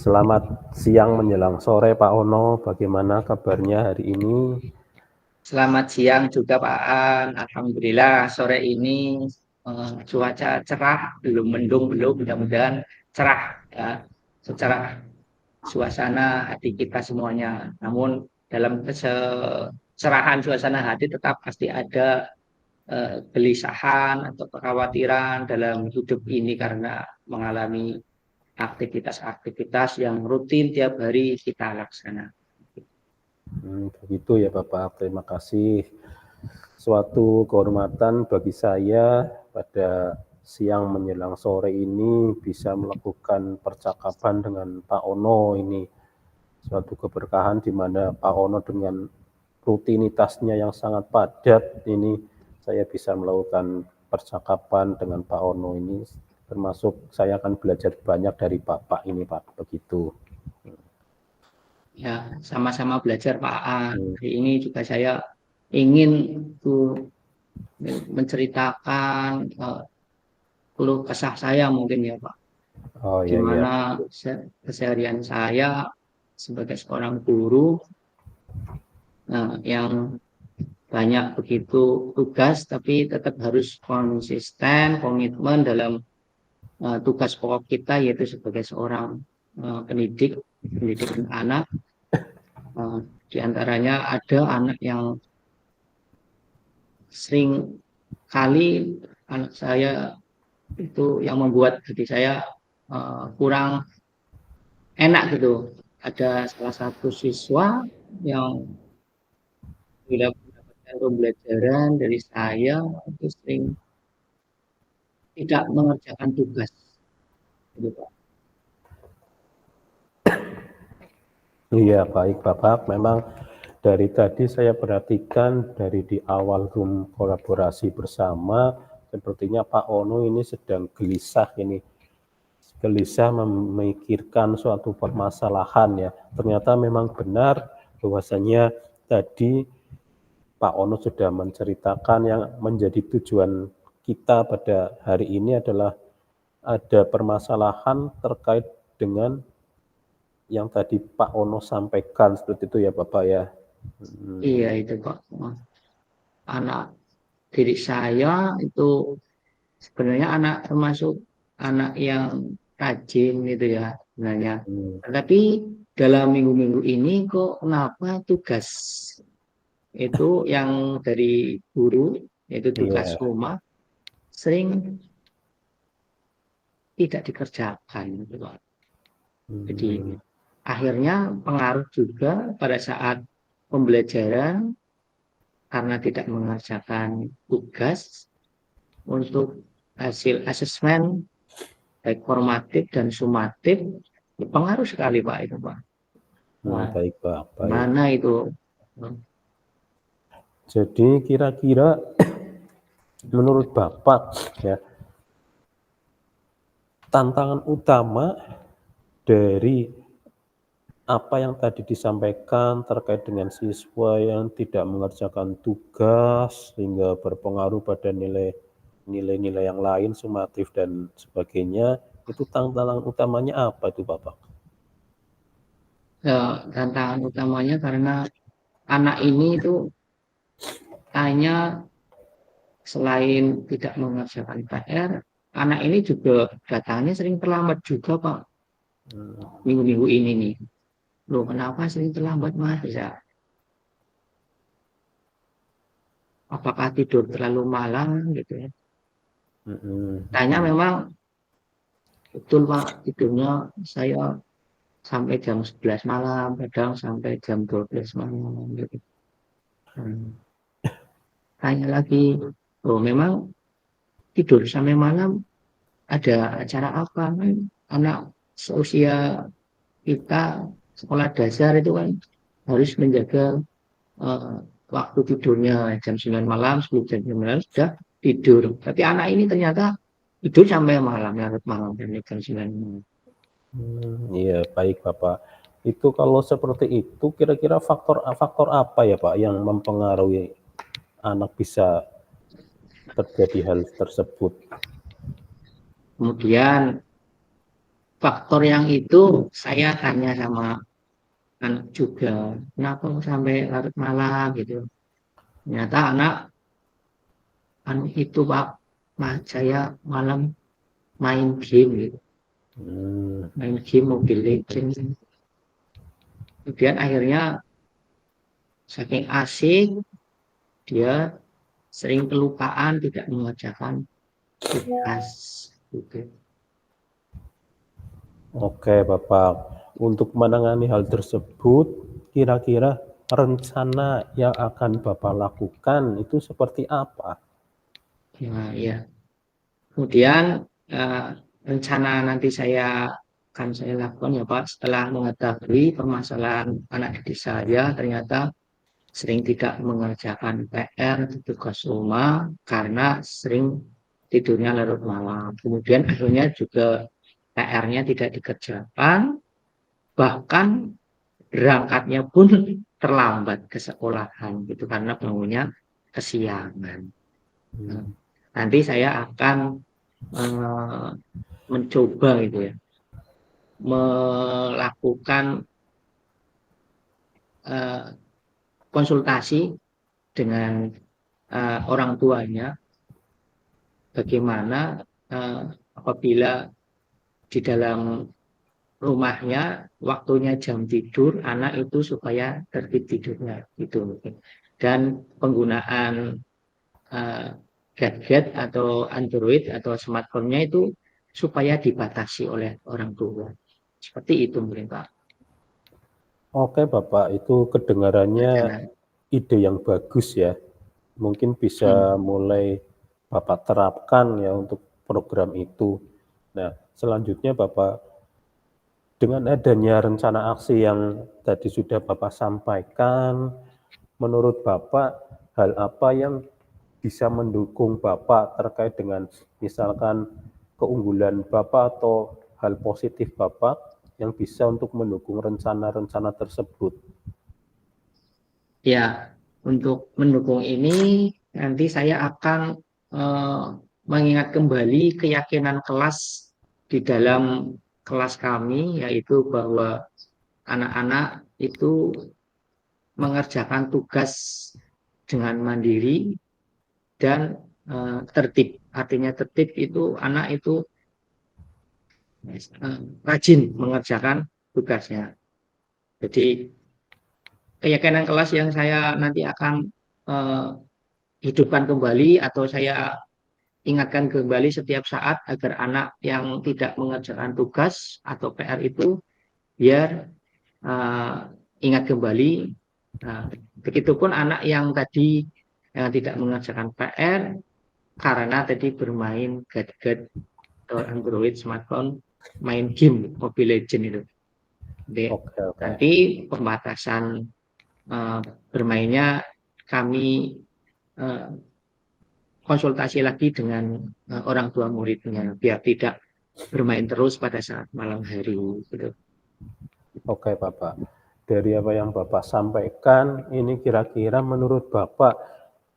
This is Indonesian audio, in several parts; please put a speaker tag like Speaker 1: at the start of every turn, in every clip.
Speaker 1: Selamat siang menjelang sore Pak Ono, bagaimana kabarnya hari ini?
Speaker 2: Selamat siang juga Pak An. Alhamdulillah sore ini cuaca cerah, belum mendung belum, mudah-mudahan cerah ya, secara suasana hati kita semuanya. Namun dalam kecerahan suasana hati tetap pasti ada gelisahan atau kekhawatiran dalam hidup ini karena mengalami aktivitas-aktivitas yang rutin tiap hari kita laksanakan.
Speaker 1: Begitu ya Bapak, terima kasih. Suatu kehormatan bagi saya pada siang menjelang sore ini bisa melakukan percakapan dengan Pak Ono ini. Suatu keberkahan di mana Pak Ono dengan rutinitasnya yang sangat padat ini saya bisa melakukan percakapan dengan Pak Ono ini, termasuk saya akan belajar banyak dari Bapak ini Pak, begitu.
Speaker 2: Ya, sama-sama belajar Pak An. Hari ini juga saya ingin menceritakan keluh kesah saya mungkin ya Pak.
Speaker 1: Oh iya, iya.
Speaker 2: Gimana keseharian saya sebagai seorang guru yang banyak begitu tugas, tapi tetap harus konsisten, komitmen dalam tugas pokok kita, yaitu sebagai seorang pendidik anak. Di antaranya ada anak yang sering kali anak saya itu yang membuat hati saya kurang enak gitu. Ada salah satu siswa yang bila mendapatkan pembelajaran dari saya itu sering tidak mengerjakan tugas, gitu Pak.
Speaker 1: Iya, baik Bapak. Memang dari tadi saya perhatikan dari di awal room kolaborasi bersama, sepertinya Pak Ono ini sedang gelisah ini. Gelisah memikirkan suatu permasalahan ya. Ternyata memang benar bahwasanya tadi Pak Ono sudah menceritakan yang menjadi tujuan kita pada hari ini adalah ada permasalahan terkait dengan yang tadi Pak Ono sampaikan seperti itu ya Bapak ya.
Speaker 2: Iya itu Pak. Anak didik saya itu sebenarnya anak termasuk anak yang rajin gitu ya sebenarnya. Tapi dalam minggu-minggu ini kok kenapa tugas itu yang dari guru, yaitu tugas
Speaker 1: Iya.
Speaker 2: rumah, sering tidak dikerjakan gitu Pak. Jadi akhirnya pengaruh juga pada saat pembelajaran karena tidak mengerjakan tugas untuk hasil asesmen baik formatif dan sumatif pengaruh sekali Pak itu Pak. Nah,
Speaker 1: Baik Pak, baik.
Speaker 2: mana itu?
Speaker 1: Jadi kira-kira menurut Bapak ya, tantangan utama dari apa yang tadi disampaikan terkait dengan siswa yang tidak mengerjakan tugas sehingga berpengaruh pada nilai-nilai yang lain, sumatif dan sebagainya, itu tantangan utamanya apa itu Bapak?
Speaker 2: Tantangan utamanya karena anak ini itu hanya selain tidak mengerjakan PR, anak ini juga datangnya sering terlambat juga Pak. Minggu-minggu ini nih. Loh kenapa sering terlambat Mas? Bisa. Apakah tidur terlalu malam gitu ya? Tanya memang betul Pak, tidurnya saya sampai jam 11 malam, kadang sampai jam 12 malam gitu. Tanya lagi, oh memang tidur sampai malam ada acara apa? Anak seusia kita sekolah dasar itu kan harus menjaga uh, waktu tidurnya jam 9 malam, sebelum jam 9 sudah tidur. Tapi anak ini ternyata tidur sampai malam, larut malam, jam 9 malam.
Speaker 1: Iya, baik Bapak. Itu kalau seperti itu kira-kira faktor apa ya Pak yang mempengaruhi anak bisa terjadi hal tersebut?
Speaker 2: Kemudian faktor yang itu saya tanya sama anak juga, kenapa sampai larut malam gitu. Ternyata anak itu Pak, saya malam main game gitu,
Speaker 1: Hmm.
Speaker 2: main game Mobile Legends. Kemudian akhirnya saking asik dia sering kelupaan tidak mengerjakan tugas gitu.
Speaker 1: Oke, Bapak. Untuk menangani hal tersebut, kira-kira rencana yang akan Bapak lakukan itu seperti apa?
Speaker 2: Nah, ya. Kemudian rencana nanti akan saya lakukan ya Pak, setelah mengetahui permasalahan anak didik saya ternyata sering tidak mengerjakan PR atau tugas rumah karena sering tidurnya larut malam. Kemudian akhirnya juga PR-nya tidak dikerjakan, bahkan berangkatnya pun terlambat ke sekolahan gitu karena bangunnya kesiangan. Nah,
Speaker 1: Hmm.
Speaker 2: nanti saya akan eh, mencoba gitu ya, melakukan eh, konsultasi dengan orang tuanya bagaimana apabila di dalam rumahnya waktunya jam tidur anak itu supaya tertib tidurnya gitu, dan penggunaan uh, gadget atau Android atau smartphone-nya itu supaya dibatasi oleh orang tua, seperti itu mungkin Pak.
Speaker 1: Oke, Bapak, itu kedengarannya
Speaker 2: Rencana.
Speaker 1: ide yang bagus ya. Mungkin bisa mulai Bapak terapkan ya untuk program itu. Nah, selanjutnya Bapak, dengan adanya rencana aksi yang tadi sudah Bapak sampaikan, menurut Bapak hal apa yang bisa mendukung Bapak terkait dengan misalkan keunggulan Bapak atau hal positif Bapak yang bisa untuk mendukung rencana-rencana tersebut?
Speaker 2: Ya, untuk mendukung ini nanti saya akan eh, mengingat kembali keyakinan kelas di dalam kelas kami, yaitu bahwa anak-anak itu mengerjakan tugas dengan mandiri dan tertib. Artinya tertib itu anak itu rajin mengerjakan tugasnya. Jadi keyakinan kelas yang saya nanti akan eh, hidupkan kembali atau saya ingatkan kembali setiap saat agar anak yang tidak mengerjakan tugas atau PR itu biar ingat kembali. Nah, begitupun anak yang tadi yang tidak mengerjakan PR karena tadi bermain gadget atau Android smartphone, main game Mobile Legends itu. Jadi,
Speaker 1: Oke, oke.
Speaker 2: nanti pembatasan bermainnya kami uh, konsultasi lagi dengan orang tua muridnya biar tidak bermain terus pada saat malam hari gitu.
Speaker 1: Oke, Bapak. Dari apa yang Bapak sampaikan, ini kira-kira menurut Bapak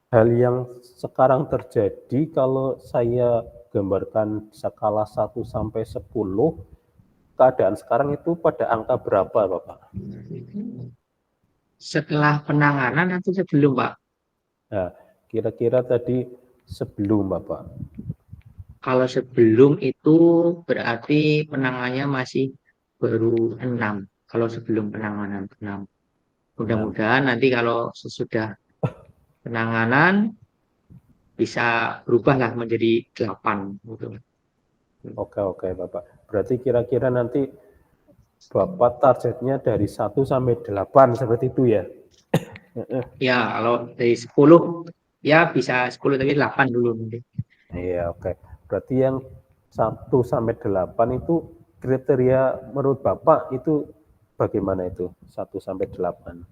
Speaker 1: hal yang sekarang terjadi kalau saya gambarkan skala 1 sampai 10, keadaan sekarang itu pada angka berapa, Bapak?
Speaker 2: Setelah penanganan atau sebelum Pak?
Speaker 1: Nah, kira-kira tadi sebelum, Bapak.
Speaker 2: Kalau sebelum itu berarti penanganannya masih baru 6. Kalau sebelum penanganan 6.
Speaker 1: 6.
Speaker 2: Mudah-mudahan nanti kalau sesudah penanganan bisa berubahlah menjadi 8 gitu.
Speaker 1: Oke, oke, Bapak. Berarti kira-kira nanti Bapak targetnya dari 1 sampai 8 seperti itu ya?
Speaker 2: Ya, kalau dari 10 ya bisa 10 tapi 8 dulu nanti.
Speaker 1: Iya, oke. Berarti yang 1 sampai 8 itu kriteria menurut Bapak itu bagaimana itu? 1 sampai 8.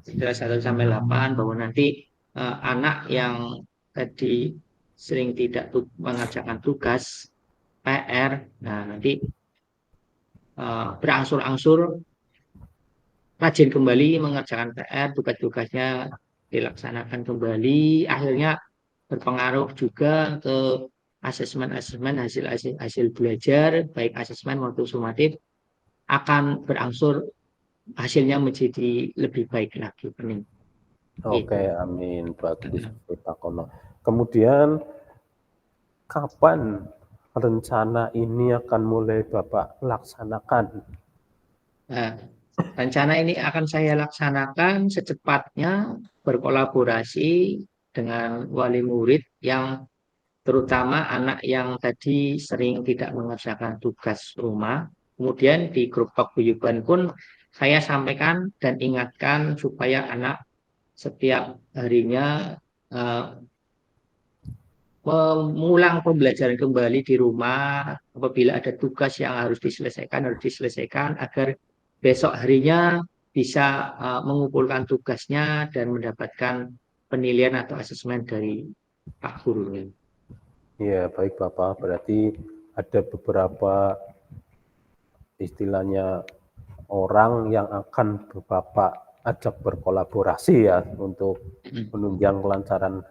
Speaker 2: Sudah 1 sampai 8 bahwa nanti anak yang tadi sering tidak mengerjakan tugas PR, nah nanti berangsur-angsur rajin kembali mengerjakan PR, tugas-tugasnya dilaksanakan kembali, akhirnya berpengaruh juga ke asesmen hasil belajar baik asesmen maupun sumatif akan berangsur hasilnya menjadi lebih baik lagi.
Speaker 1: Oke,
Speaker 2: Gitu.
Speaker 1: amin. Bagus, Pak Kono. Kemudian, kapan rencana ini akan mulai Bapak laksanakan?
Speaker 2: Nah, rencana ini akan saya laksanakan secepatnya berkolaborasi dengan wali murid yang terutama anak yang tadi sering tidak mengerjakan tugas rumah. Kemudian di grup paguyuban pun saya sampaikan dan ingatkan supaya anak setiap harinya mengulang pembelajaran kembali di rumah. Apabila ada tugas yang harus diselesaikan agar besok harinya bisa mengumpulkan tugasnya dan mendapatkan penilaian atau asesmen dari Pak Guru.
Speaker 1: Ya, baik Bapak. Berarti ada beberapa istilahnya orang yang akan Bapak ajak berkolaborasi ya untuk menunjang kelancaran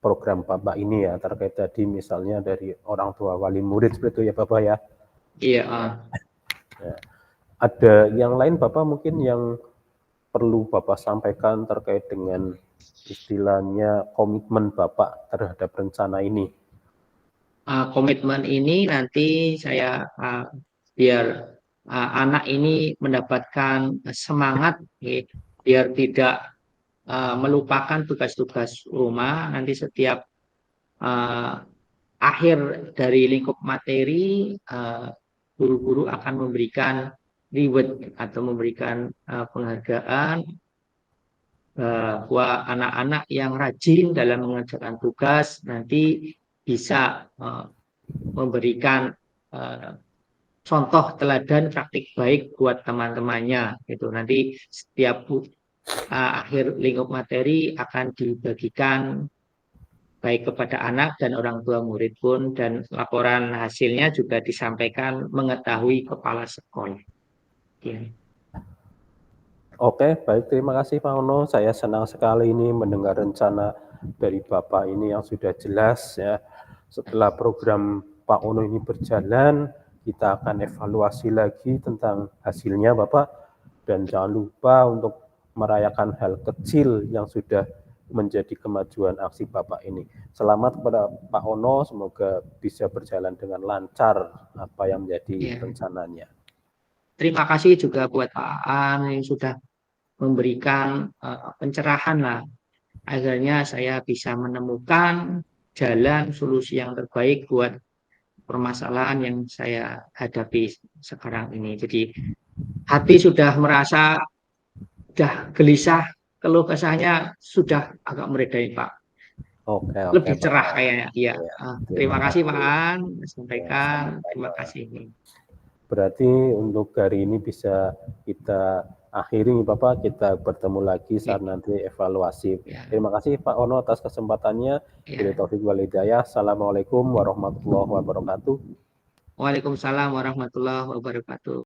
Speaker 1: program Bapak ini ya, terkait tadi misalnya dari orang tua wali murid seperti itu ya Bapak ya.
Speaker 2: Iya.
Speaker 1: Ya. Ada yang lain Bapak mungkin yang perlu Bapak sampaikan terkait dengan istilahnya komitmen Bapak terhadap rencana ini?
Speaker 2: Komitmen ini nanti saya biar anak ini mendapatkan semangat, biar tidak melupakan tugas-tugas rumah. Nanti setiap akhir dari lingkup materi, guru-guru akan memberikan reward atau memberikan penghargaan bahwa anak-anak yang rajin dalam mengerjakan tugas nanti bisa memberikan contoh teladan praktik baik buat teman-temannya. Gitu. Nanti setiap akhir lingkup materi akan dibagikan baik kepada anak dan orang tua murid pun, dan laporan hasilnya juga disampaikan mengetahui kepala sekolah. Ya.
Speaker 1: Oke, baik. Terima kasih Pak Ono. Saya senang sekali ini mendengar rencana dari Bapak ini yang sudah jelas ya. Setelah program Pak Ono ini berjalan, kita akan evaluasi lagi tentang hasilnya Bapak. Dan jangan lupa untuk merayakan hal kecil yang sudah menjadi kemajuan aksi Bapak ini. Selamat kepada Pak Ono, semoga bisa berjalan dengan lancar apa yang menjadi rencananya.
Speaker 2: Terima kasih juga buat Pak Aan yang sudah memberikan pencerahan lah. Akhirnya saya bisa menemukan jalan solusi yang terbaik buat permasalahan yang saya hadapi sekarang ini. Jadi hati sudah merasa sudah gelisah, keluh kesahnya sudah agak meredai Pak.
Speaker 1: Oke,
Speaker 2: Lebih
Speaker 1: Pak.
Speaker 2: cerah kayaknya. Iya. Terima kasih Pak An, sampaikan.
Speaker 1: Ya,
Speaker 2: Terima kasih.
Speaker 1: Berarti untuk hari ini bisa kita akhiri Bapak, kita bertemu lagi saat nanti evaluasi.
Speaker 2: Ya.
Speaker 1: Terima kasih Pak Ono atas kesempatannya. Bila taufik wal hidayah. Assalamualaikum warahmatullahi wabarakatuh.
Speaker 2: Waalaikumsalam warahmatullahi wabarakatuh.